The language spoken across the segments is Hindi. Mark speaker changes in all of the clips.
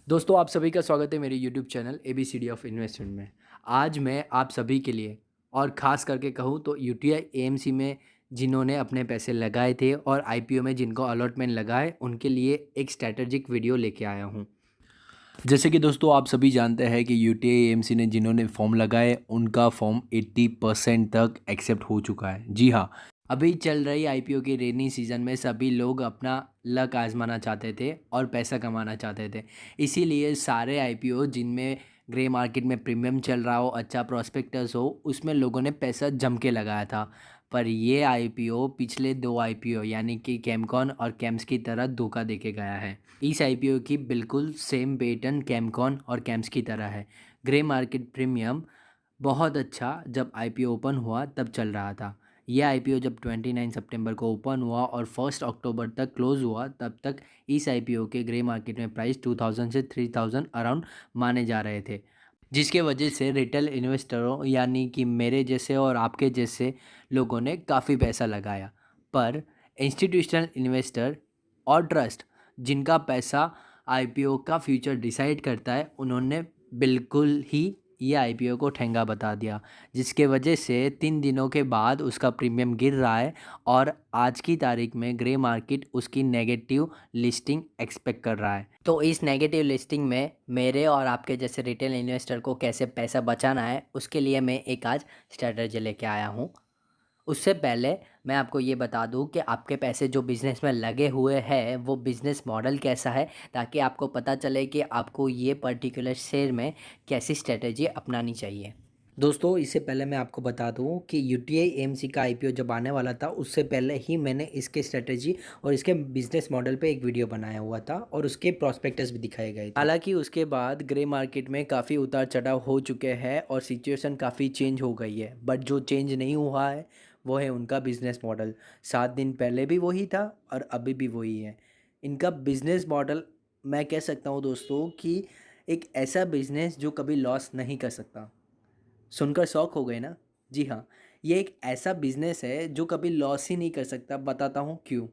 Speaker 1: दोस्तों आप सभी का स्वागत है मेरे YouTube channel ABCD of investment में। आज मैं आप सभी के लिए और ख़ास करके कहूँ तो यूटीआई एएमसी में जिन्होंने अपने पैसे लगाए थे और आईपीओ में जिनको अलॉटमेंट लगा है उनके लिए एक स्ट्रैटेजिक वीडियो लेके आया हूँ। जैसे कि दोस्तों आप सभी जानते हैं कि यूटीआई एएमसी ने जिन्होंने फॉर्म लगाए उनका फॉर्म 80% तक एक्सेप्ट हो चुका है। जी हाँ, अभी चल रही आईपीओ की रेनी सीज़न में सभी लोग अपना लक आजमाना चाहते थे और पैसा कमाना चाहते थे। इसीलिए सारे आईपीओ जिनमें ग्रे मार्केट में प्रीमियम चल रहा हो, अच्छा प्रॉस्पेक्टस हो, उसमें लोगों ने पैसा जम के लगाया था। पर ये आईपीओ पिछले 2 आईपीओ यानी कि केमकॉन और केम्स की तरह धोखा देके गया है। इस आईपीओ की बिल्कुल सेम पैटर्न केमकॉन और केम्स की तरह है। ग्रे मार्केट प्रीमियम बहुत अच्छा जब आईपीओ ओपन हुआ तब चल रहा था। यह आईपीओ जब 29 सितंबर को ओपन हुआ और 1 अक्टूबर तक क्लोज हुआ तब तक इस आईपीओ के ग्रे मार्केट में प्राइस 2000 से 3000 अराउंड माने जा रहे थे, जिसके वजह से रिटेल इन्वेस्टरों यानी कि मेरे जैसे और आपके जैसे लोगों ने काफ़ी पैसा लगाया। पर इंस्टीट्यूशनल इन्वेस्टर और ट्रस्ट जिनका पैसा आईपीओ का फ्यूचर डिसाइड करता है उन्होंने बिल्कुल ही ये आईपीओ को ठेंगा बता दिया, जिसके वजह से 3 दिनों के बाद उसका प्रीमियम गिर रहा है और आज की तारीख में ग्रे मार्केट उसकी नेगेटिव लिस्टिंग एक्सपेक्ट कर रहा है। तो इस नेगेटिव लिस्टिंग में मेरे और आपके जैसे रिटेल इन्वेस्टर को कैसे पैसा बचाना है उसके लिए मैं एक आज स्ट्रैटेजी लेके आया हूँ। उससे पहले मैं आपको ये बता दूँ कि आपके पैसे जो बिज़नेस में लगे हुए हैं वो बिज़नेस मॉडल कैसा है, ताकि आपको पता चले कि आपको ये पर्टिकुलर शेयर में कैसी स्ट्रेटजी अपनानी चाहिए। दोस्तों इससे पहले मैं आपको बता दूं कि यूटीआई एएमसी का आईपीओ जब आने वाला था उससे पहले ही मैंने इसके स्ट्रेटजी और इसके बिजनेस मॉडल पे एक वीडियो बनाया हुआ था और उसके प्रॉस्पेक्टस भी दिखाए गए थे। हालांकि उसके बाद ग्रे मार्केट में काफ़ी उतार चढ़ाव हो चुके हैं और सिचुएशन काफ़ी चेंज हो गई है, बट जो चेंज नहीं हुआ है वो है उनका बिजनेस मॉडल। 7 दिन पहले भी वही था और अभी भी वही है। इनका बिजनेस मॉडल मैं कह सकता हूँ दोस्तों कि एक ऐसा बिजनेस जो कभी लॉस नहीं कर सकता। सुनकर शौक हो गए ना? जी हाँ, ये एक ऐसा बिज़नेस है जो कभी लॉस ही नहीं कर सकता, बताता हूँ क्यों।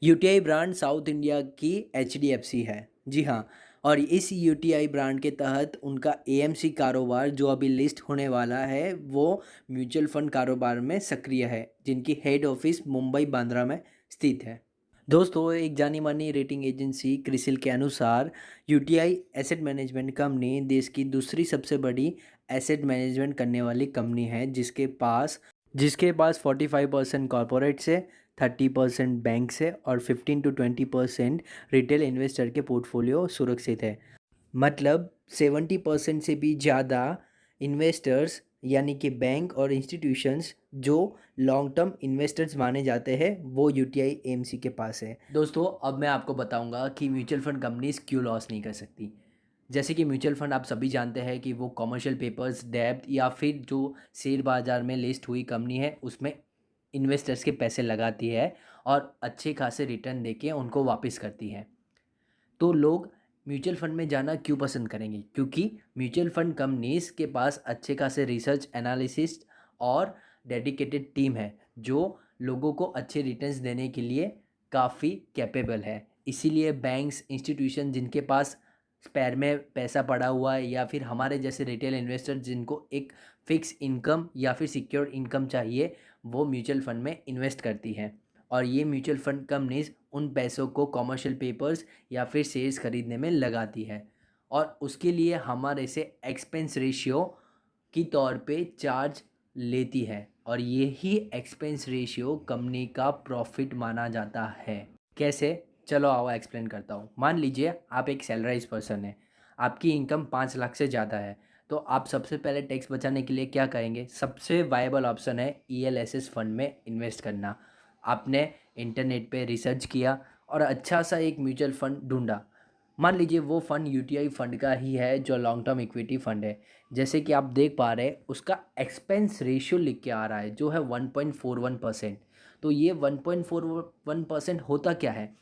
Speaker 1: यूटीआई ब्रांड साउथ इंडिया की एचडीएफसी है। जी हाँ, और इस यूटीआई ब्रांड के तहत उनका एएमसी कारोबार जो अभी लिस्ट होने वाला है वो म्यूचुअल फंड कारोबार में सक्रिय है, जिनकी हेड ऑफिस मुंबई बांद्रा में स्थित है। दोस्तों एक जानी मानी रेटिंग एजेंसी क्रिसिल के अनुसार यूटीआई एसेट मैनेजमेंट कंपनी देश की दूसरी सबसे बड़ी एसेट मैनेजमेंट करने वाली कंपनी है, जिसके पास 45% कॉरपोरेट से, 30% बैंक से और 15 to 20% रिटेल इन्वेस्टर के पोर्टफोलियो सुरक्षित है। मतलब 70% से भी ज़्यादा इन्वेस्टर्स यानी कि बैंक और इंस्टीट्यूशंस जो लॉन्ग टर्म इन्वेस्टर्स माने जाते हैं वो यूटीआई एएमसी के पास है। दोस्तों अब मैं आपको बताऊंगा कि म्यूचुअल फंड कंपनीज क्यों लॉस नहीं कर सकती। जैसे कि म्यूचुअल फंड आप सभी जानते हैं कि वो कमर्शियल पेपर्स, डेब्ट या फिर जो शेयर बाजार में लिस्ट हुई कंपनी है उसमें इन्वेस्टर्स के पैसे लगाती है और अच्छे खासे रिटर्न देके उनको वापस करती है। तो लोग म्यूचुअल फंड में जाना क्यों पसंद करेंगे? क्योंकि म्यूचुअल फंड कंपनीज के पास अच्छे खासे रिसर्च एनालिसिस्ट और डेडिकेटेड टीम है जो लोगों को अच्छे रिटर्न्स देने के लिए काफ़ी कैपेबल है। इसीलिए बैंक्स, इंस्टीट्यूशन जिनके पास स्पेयर में पैसा पड़ा हुआ है या फिर हमारे जैसे रिटेल इन्वेस्टर जिनको एक फिक्स इनकम या फिर सिक्योर इनकम चाहिए, वो म्यूचुअल फंड में इन्वेस्ट करती हैं। और ये म्यूचुअल फंड कंपनीज उन पैसों को कमर्शियल पेपर्स या फिर शेयर्स खरीदने में लगाती है और उसके लिए हमारे से एक्सपेंस रेशियो की तौर पे चार्ज लेती है और यही एक्सपेंस रेशियो कंपनी का प्रॉफिट माना जाता है। कैसे? चलो आओ एक्सप्लेन करता हूँ। मान लीजिए आप एक सैलराइज पर्सन है, आपकी इनकम 5 लाख से ज़्यादा है, तो आप सबसे पहले टैक्स बचाने के लिए क्या करेंगे? सबसे वायबल ऑप्शन है ईएलएसएस फंड में इन्वेस्ट करना। आपने इंटरनेट पे रिसर्च किया और अच्छा सा एक म्यूचुअल फंड ढूंढा। मान लीजिए वो फंड यूटीआई फंड का ही है जो लॉन्ग टर्म इक्विटी फंड है। जैसे कि आप देख पा रहे हैं उसका एक्सपेंस रेशियो लिख के आ रहा है जो है 1.41%। तो ये 1.41% होता क्या है?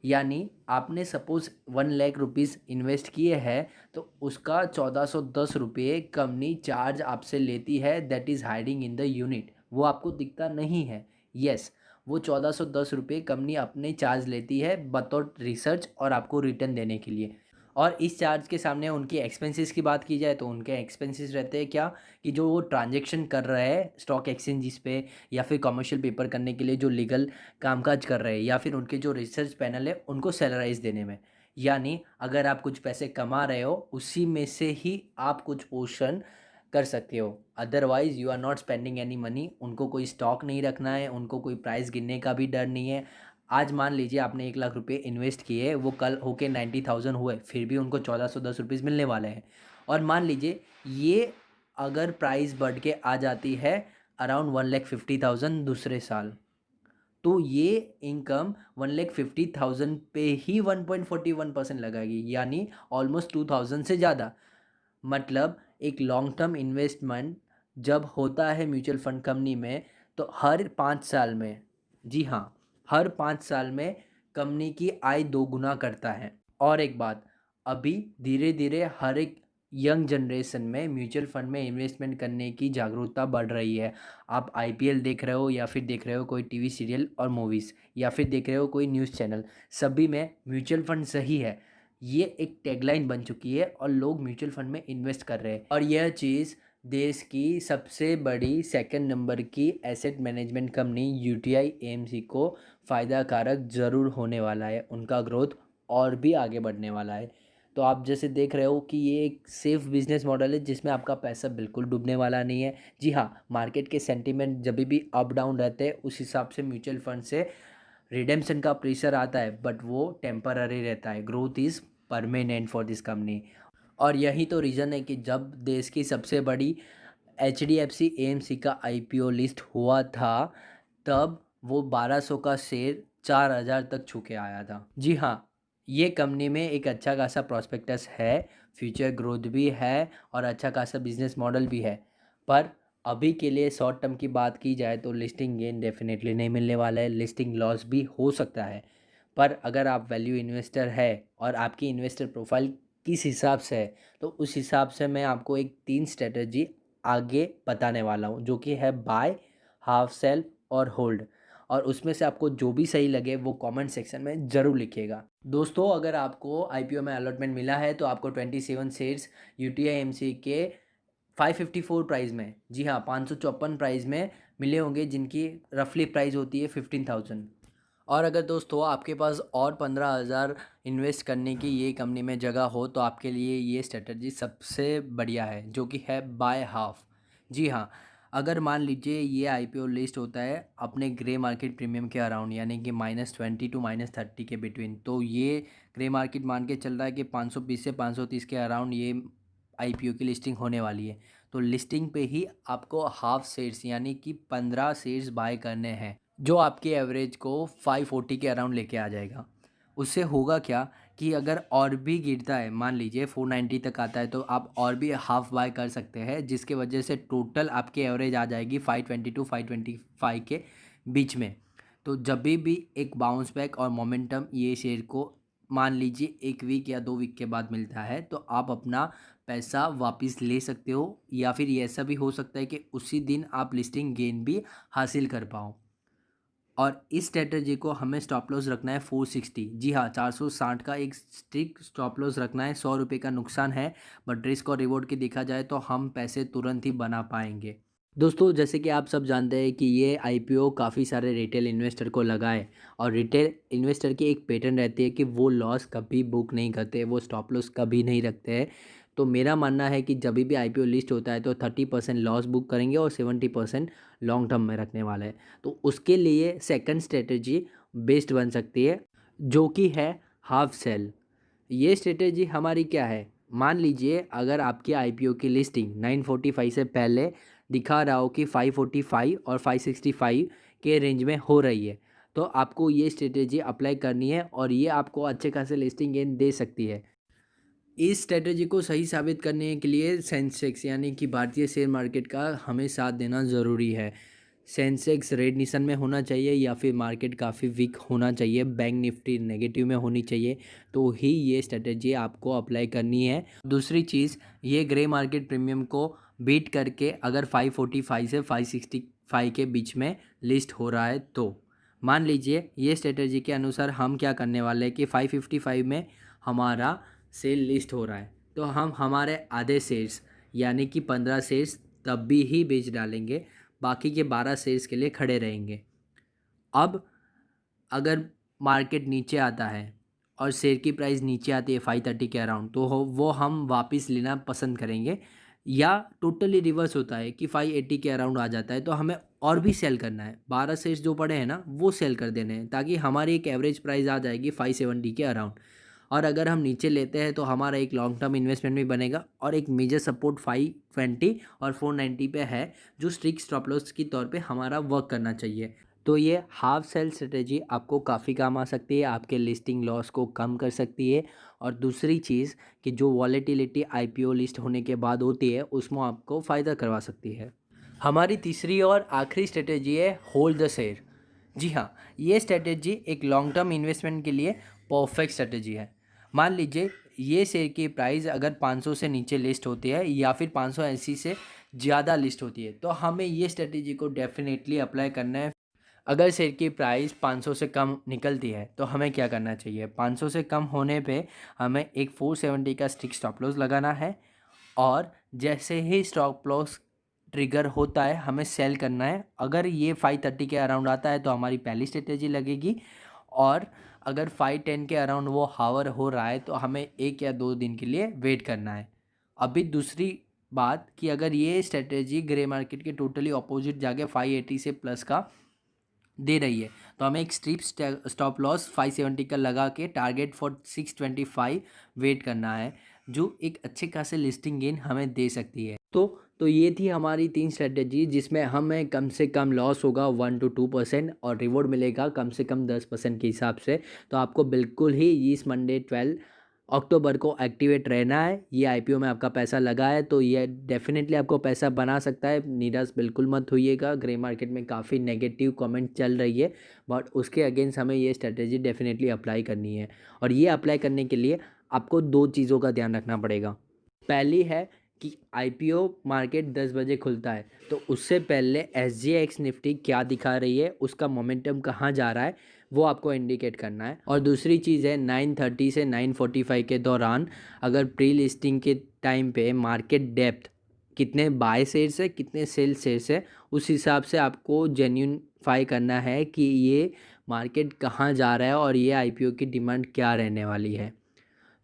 Speaker 1: यानी आपने सपोज़ 1 लाख रुपीज़ इन्वेस्ट किए हैं तो उसका 1410 रुपये कंपनी चार्ज आपसे लेती है, that is hiding in the unit. वो आपको दिखता नहीं है। यस, वो 1410 रुपये कंपनी अपने चार्ज लेती है बतौर रिसर्च और आपको रिटर्न देने के लिए। और इस चार्ज के सामने उनकी एक्सपेंसेस की बात की जाए तो उनके एक्सपेंसेस रहते हैं क्या, कि जो वो ट्रांजैक्शन कर रहे हैं स्टॉक एक्सचेंजेस पे या फिर कमर्शियल पेपर करने के लिए जो लीगल कामकाज कर रहे हैं, या फिर उनके जो रिसर्च पैनल है उनको सैलराइज देने में। यानी अगर आप कुछ पैसे कमा रहे हो उसी में से ही आप कुछ पोर्शन कर सकते हो, otherwise you are not spending any money. उनको कोई स्टॉक नहीं रखना है, उनको कोई प्राइस गिनने का भी डर नहीं है। आज मान लीजिए आपने 1 लाख रुपए इन्वेस्ट किए, वो कल होके 90,000 हुए, फिर भी उनको 1410 रुपीज़ मिलने वाले हैं। और मान लीजिए ये अगर प्राइस बढ़ के आ जाती है अराउंड 1,50,000 दूसरे साल, तो ये इनकम 1,50,000 पे ही 1.41% लगाएगी, यानी ऑलमोस्ट 2,000 से ज़्यादा। मतलब एक लॉन्ग टर्म इन्वेस्टमेंट जब होता है म्यूचुअल फंड कंपनी में, तो हर 5 साल में, जी हाँ, हर 5 साल में कंपनी की आय दोगुना करता है। और एक बात, अभी धीरे धीरे हर एक यंग जनरेशन में म्यूचुअल फंड में इन्वेस्टमेंट करने की जागरूकता बढ़ रही है। आप आईपीएल देख रहे हो या फिर देख रहे हो कोई टीवी सीरियल और मूवीज़, या फिर देख रहे हो कोई न्यूज़ चैनल, सभी में म्यूचुअल फंड सही है, ये एक टैगलाइन बन चुकी है और लोग म्यूचुअल फंड में इन्वेस्ट कर रहे हैं। और यह चीज़ देश की सबसे बड़ी सेकंड नंबर की asset management company UTI AMC को फ़ायदा कारक ज़रूर होने वाला है, उनका ग्रोथ और भी आगे बढ़ने वाला है। तो आप जैसे देख रहे हो कि ये एक सेफ़ बिजनेस मॉडल है जिसमें आपका पैसा बिल्कुल डूबने वाला नहीं है। जी हाँ, मार्केट के सेंटीमेंट जब भी अप डाउन रहते हैं उस हिसाब से म्यूचुअल फंड से रिडेम्पशन का प्रेशर आता है, बट वो टेम्पररी रहता है। Growth is permanent for this company. और यही तो रीज़न है कि जब देश की सबसे बड़ी एचडीएफसी एएमसी का आईपीओ लिस्ट हुआ था, तब वो 1200 का शेयर 4000 तक छू के आया था। जी हाँ, ये कंपनी में एक अच्छा खासा प्रॉस्पेक्टस है, फ्यूचर ग्रोथ भी है और अच्छा खासा बिजनेस मॉडल भी है। पर अभी के लिए शॉर्ट टर्म की बात की जाए तो लिस्टिंग गेन डेफिनेटली नहीं मिलने वाला है, लिस्टिंग लॉस भी हो सकता है। पर अगर आप वैल्यू इन्वेस्टर है और आपकी इन्वेस्टर प्रोफाइल किस हिसाब से है, तो उस हिसाब से मैं आपको एक 3 स्ट्रेटजी आगे बताने वाला हूँ, जो कि है बाय, हाफ सेल और होल्ड। और उसमें से आपको जो भी सही लगे वो कमेंट सेक्शन में ज़रूर लिखिएगा। दोस्तों, अगर आपको आईपीओ में अलॉटमेंट मिला है तो आपको 27 शेयर्स यूटीआई एएमसी के 554 प्राइस में, जी हाँ, 554 प्राइस में मिले होंगे, जिनकी रफली प्राइस होती है 15,000। और अगर दोस्तों आपके पास और 15,000 इन्वेस्ट करने की ये कंपनी में जगह हो तो आपके लिए ये स्ट्रेटजी सबसे बढ़िया है, जो कि है बाय हाफ। जी हाँ, अगर मान लीजिए ये आईपीओ लिस्ट होता है अपने ग्रे मार्केट प्रीमियम के अराउंड, यानी कि -20 टू -30 के बिटवीन, तो ये ग्रे मार्केट मान के चल रहा है कि 520 से 530 के अराउंड ये आईपीओ की लिस्टिंग होने वाली है। तो लिस्टिंग पे ही आपको हाफ शेयर्स यानी कि 15 शेयर्स बाय करने हैं, जो आपके एवरेज को 540 के अराउंड लेके आ जाएगा। उससे होगा क्या कि अगर और भी गिरता है, मान लीजिए 490 तक आता है, तो आप और भी हाफ बाय कर सकते हैं, जिसके वजह से टोटल आपकी एवरेज आ जाएगी 520 टू 525 के बीच में। तो जब भी एक बाउंस बैक और मोमेंटम ये शेयर को मान लीजिए 1 वीक या 2 वीक के बाद मिलता है, तो आप अपना पैसा वापस ले सकते हो, या फिर ये ऐसा भी हो सकता है कि उसी दिन आप लिस्टिंग गेन भी हासिल कर पाओ। और इस स्ट्रेटजी को हमें स्टॉप लॉस रखना है 460, जी हाँ, 460 का एक स्ट्रिक्ट स्टॉप लॉस रखना है। 100 रुपये का नुकसान है, बट रिस्क और रिवॉर्ड की देखा जाए तो हम पैसे तुरंत ही बना पाएंगे। दोस्तों, जैसे कि आप सब जानते हैं कि ये आईपीओ काफ़ी सारे रिटेल इन्वेस्टर को लगा है, और रिटेल इन्वेस्टर की एक पैटर्न रहती है कि वो लॉस कभी बुक नहीं करते, वो स्टॉप लॉस कभी नहीं रखते हैं। तो मेरा मानना है कि जब भी आईपीओ लिस्ट होता है तो 30% लॉस बुक करेंगे और 70% लॉन्ग टर्म में रखने वाले हैं। तो उसके लिए सेकंड स्ट्रेटजी बेस्ट बन सकती है, जो कि है हाफ सेल। ये स्ट्रेटजी हमारी क्या है, मान लीजिए अगर आपकी आईपीओ की लिस्टिंग 945 से पहले दिखा रहा हो कि 545 और 565 के रेंज में हो रही है, तो आपको ये स्ट्रेटजी अप्लाई करनी है और ये आपको अच्छे खासे लिस्टिंग गेन दे सकती है। इस स्ट्रेटजी को सही साबित करने के लिए सेंसेक्स यानी कि भारतीय शेयर मार्केट का हमें साथ देना ज़रूरी है। सेंसेक्स रेड निशान में होना चाहिए या फिर मार्केट काफ़ी वीक होना चाहिए, बैंक निफ्टी नेगेटिव में होनी चाहिए, तो ही ये स्ट्रेटजी आपको अप्लाई करनी है। दूसरी चीज़, ये ग्रे मार्केट प्रीमियम को बीट करके अगर 545 से 565 के बीच में लिस्ट हो रहा है, तो मान लीजिए ये स्ट्रेटजी के अनुसार हम क्या करने वाले हैं कि 555 में हमारा सेल लिस्ट हो रहा है तो हम हमारे आधे शेयर्स यानी कि 15 शेयर्स तब भी ही बेच डालेंगे, बाकी के 12 शेयर्स के लिए खड़े रहेंगे। अब अगर मार्केट नीचे आता है और शेयर की प्राइस नीचे आती है 530 के अराउंड, तो वो हम वापस लेना पसंद करेंगे। या टोटली रिवर्स होता है कि 580 के अराउंड आ जाता है तो हमें और भी सेल करना है, 12 शेयर्स जो पड़े हैं ना वो सेल कर देने हैं, ताकि हमारी एक एवरेज प्राइस आ जाएगी 570 के अराउंड। और अगर हम नीचे लेते हैं तो हमारा एक लॉन्ग टर्म इन्वेस्टमेंट भी बनेगा और एक मेजर सपोर्ट 520 और 490 पे है, जो स्ट्रिक्ट स्टॉप लॉस की तौर पे हमारा वर्क करना चाहिए। तो ये हाफ सेल स्ट्रेटेजी आपको काफ़ी काम आ सकती है, आपके लिस्टिंग लॉस को कम कर सकती है। और दूसरी चीज़ कि जो वॉलेटिलिटी आईपीओ लिस्ट होने के बाद होती है उसमें आपको फ़ायदा करवा सकती है। हमारी तीसरी और आखिरी स्ट्रेटेजी है होल्ड द शेयर। जी हाँ, ये स्ट्रेटेजी एक लॉन्ग टर्म इन्वेस्टमेंट के लिए परफेक्ट स्ट्रेटेजी है। मान लीजिए ये शेयर की प्राइस अगर 500 से नीचे लिस्ट होती है या फिर 580 से ज़्यादा लिस्ट होती है तो हमें ये स्ट्रेटेजी को डेफिनेटली अप्लाई करना है। अगर शेयर की प्राइस 500 से कम निकलती है तो हमें क्या करना चाहिए, 500 से कम होने पे हमें एक 470 का स्ट्रिक्ट स्टॉप लॉस लगाना है और जैसे ही स्टॉप लॉस ट्रिगर होता है हमें सेल करना है। अगर ये 530 के अराउंड आता है तो हमारी पहली स्ट्रेटेजी लगेगी, और अगर 510 के अराउंड वो हावर हो रहा है तो हमें 1 या 2 दिन के लिए वेट करना है। अभी दूसरी बात कि अगर ये स्ट्रेटेजी ग्रे मार्केट के टोटली ऑपोजिट जाके 580 से प्लस का दे रही है तो हमें एक स्ट्रिप स्टॉप लॉस 570 का लगा के टारगेट फॉर 625 वेट करना है, जो एक अच्छे खासे लिस्टिंग गेन हमें दे सकती है। तो ये थी हमारी 3 स्ट्रेटेजी जिसमें हमें कम से कम लॉस होगा 1 to 2% और रिवॉर्ड मिलेगा कम से कम 10% के हिसाब से। तो आपको बिल्कुल ही इस मंडे 12 अक्टूबर को एक्टिवेट रहना है। ये आईपीओ में आपका पैसा लगा है तो ये डेफिनेटली आपको पैसा बना सकता है। निराश बिल्कुल मत होइएगा, ग्रे मार्केट में काफ़ी नेगेटिव कमेंट चल रही है, बट उसके अगेंस्ट हमें ये स्ट्रेटेजी डेफिनेटली अप्लाई करनी है। और ये अप्लाई करने के लिए आपको 2 चीज़ों का ध्यान रखना पड़ेगा। पहली है कि आईपीओ मार्केट 10 बजे खुलता है तो उससे पहले एसजीएक्स निफ्टी क्या दिखा रही है, उसका मोमेंटम कहाँ जा रहा है, वो आपको इंडिकेट करना है। और दूसरी चीज़ है 9:30 से 9:45 के दौरान अगर प्री लिस्टिंग के टाइम पे मार्केट डेप्थ कितने बाय शेयर्स है कितने सेल शेयर्स है, उस हिसाब से आपको जेन्यूनफाई करना है कि ये मार्केट कहाँ जा रहा है और ये आईपीओ की डिमांड क्या रहने वाली है।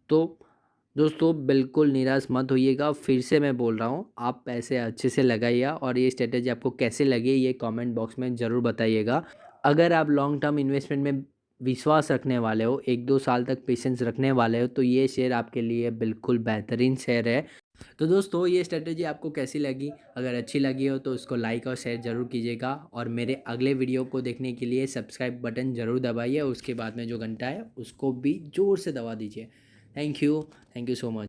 Speaker 1: तो दोस्तों बिल्कुल निराश मत होइएगा, फिर से मैं बोल रहा हूँ आप पैसे अच्छे से लगाइए और ये स्ट्रेटेजी आपको कैसे लगी ये कमेंट बॉक्स में ज़रूर बताइएगा। अगर आप लॉन्ग टर्म इन्वेस्टमेंट में विश्वास रखने वाले हो, 1-2 साल तक पेशेंस रखने वाले हो, तो ये शेयर आपके लिए बिल्कुल बेहतरीन शेयर है। तो दोस्तों ये स्ट्रेटेजी आपको कैसी लगी, अगर अच्छी लगी हो तो उसको लाइक और शेयर ज़रूर कीजिएगा और मेरे अगले वीडियो को देखने के लिए सब्सक्राइब बटन ज़रूर दबाइए और उसके बाद में जो घंटा है उसको भी ज़ोर से दबा दीजिए। Thank you so much.